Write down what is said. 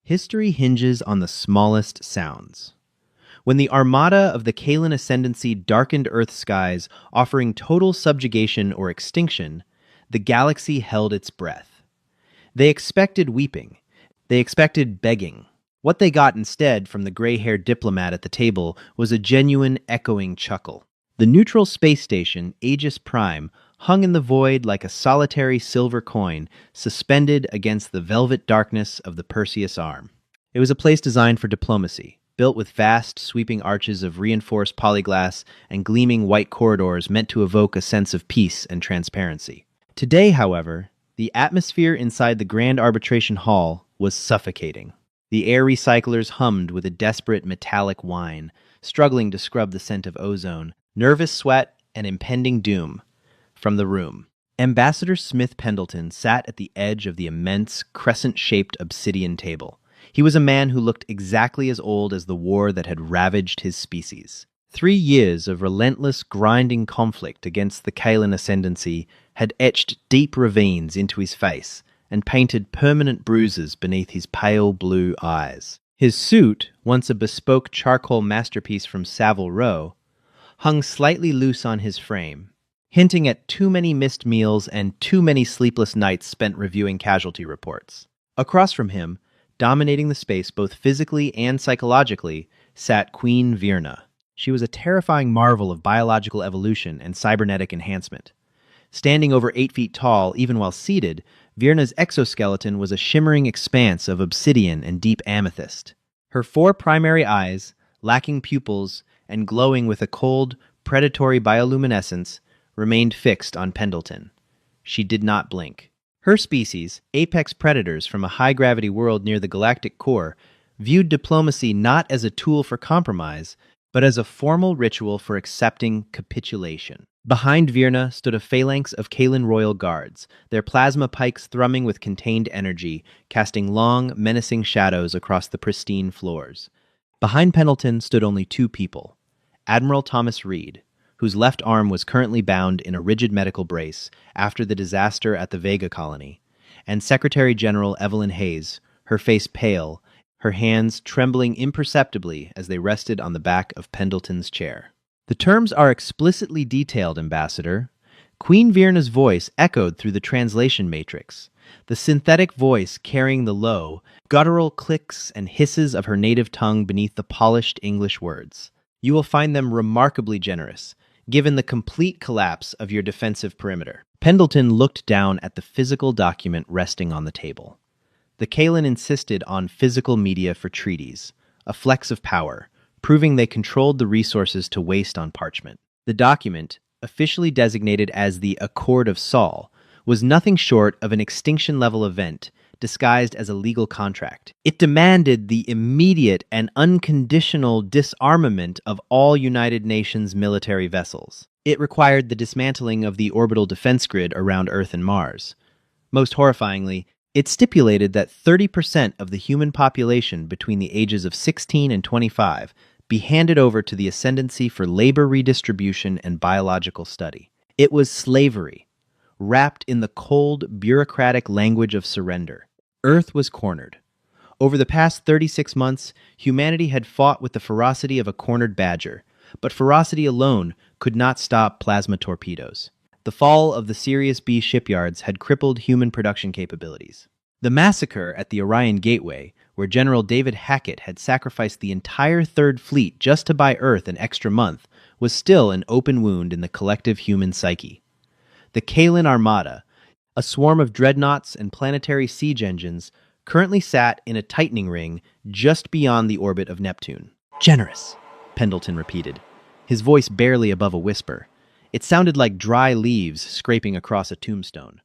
History hinges on the smallest sounds. When the armada of the Kalan Ascendancy darkened Earth's skies, offering total subjugation or extinction, the galaxy held its breath. They expected weeping. They expected begging. What they got instead from the gray-haired diplomat at the table was a genuine, echoing chuckle. The neutral space station, Aegis Prime, hung in the void like a solitary silver coin suspended against the velvet darkness of the Perseus Arm. It was a place designed for diplomacy, built with vast, sweeping arches of reinforced polyglass and gleaming white corridors meant to evoke a sense of peace and transparency. Today, however, the atmosphere inside the Grand Arbitration Hall was suffocating. The air recyclers hummed with a desperate metallic whine, struggling to scrub the scent of ozone, nervous sweat, and impending doom from the room. Ambassador Smith Pendleton sat at the edge of the immense, crescent-shaped obsidian table. He was a man who looked exactly as old as the war that had ravaged his species. 3 years of relentless, grinding conflict against the Kalan Ascendancy had etched deep ravines into his face and painted permanent bruises beneath his pale blue eyes. His suit, once a bespoke charcoal masterpiece from Savile Row, hung slightly loose on his frame, hinting at too many missed meals and too many sleepless nights spent reviewing casualty reports. Across from him, dominating the space both physically and psychologically, sat Queen Virna. She was a terrifying marvel of biological evolution and cybernetic enhancement. Standing over 8 feet tall, even while seated, Virna's exoskeleton was a shimmering expanse of obsidian and deep amethyst. Her 4 primary eyes, lacking pupils and glowing with a cold, predatory bioluminescence, remained fixed on Pendleton. She did not blink. Her species, apex predators from a high-gravity world near the galactic core, viewed diplomacy not as a tool for compromise, but as a formal ritual for accepting capitulation. Behind Virna stood a phalanx of Kalan royal guards, their plasma pikes thrumming with contained energy, casting long, menacing shadows across the pristine floors. Behind Pendleton stood only 2 people: Admiral Thomas Reed, whose left arm was currently bound in a rigid medical brace after the disaster at the Vega colony, and Secretary General Evelyn Hayes, her face pale, her hands trembling imperceptibly as they rested on the back of Pendleton's chair. "The terms are explicitly detailed, Ambassador." Queen Virna's voice echoed through the translation matrix, the synthetic voice carrying the low, guttural clicks and hisses of her native tongue beneath the polished English words. "You will find them remarkably generous, given the complete collapse of your defensive perimeter." Pendleton looked down at the physical document resting on the table. The Kalan insisted on physical media for treaties, a flex of power, proving they controlled the resources to waste on parchment. The document, officially designated as the Accord of Saul, was nothing short of an extinction-level event disguised as a legal contract. It demanded the immediate and unconditional disarmament of all United Nations military vessels. It required the dismantling of the orbital defense grid around Earth and Mars. Most horrifyingly, it stipulated that 30% of the human population between the ages of 16 and 25 be handed over to the Ascendancy for labor redistribution and biological study. It was slavery, wrapped in the cold, bureaucratic language of surrender. Earth was cornered. Over the past 36 months, humanity had fought with the ferocity of a cornered badger, but ferocity alone could not stop plasma torpedoes. The fall of the Sirius B shipyards had crippled human production capabilities. The massacre at the Orion Gateway, where General David Hackett had sacrificed the entire Third Fleet just to buy Earth an extra month, was still an open wound in the collective human psyche. The Kalan Armada, a swarm of dreadnoughts and planetary siege engines, currently sat in a tightening ring just beyond the orbit of Neptune. "Generous," Pendleton repeated, his voice barely above a whisper. It sounded like dry leaves scraping across a tombstone.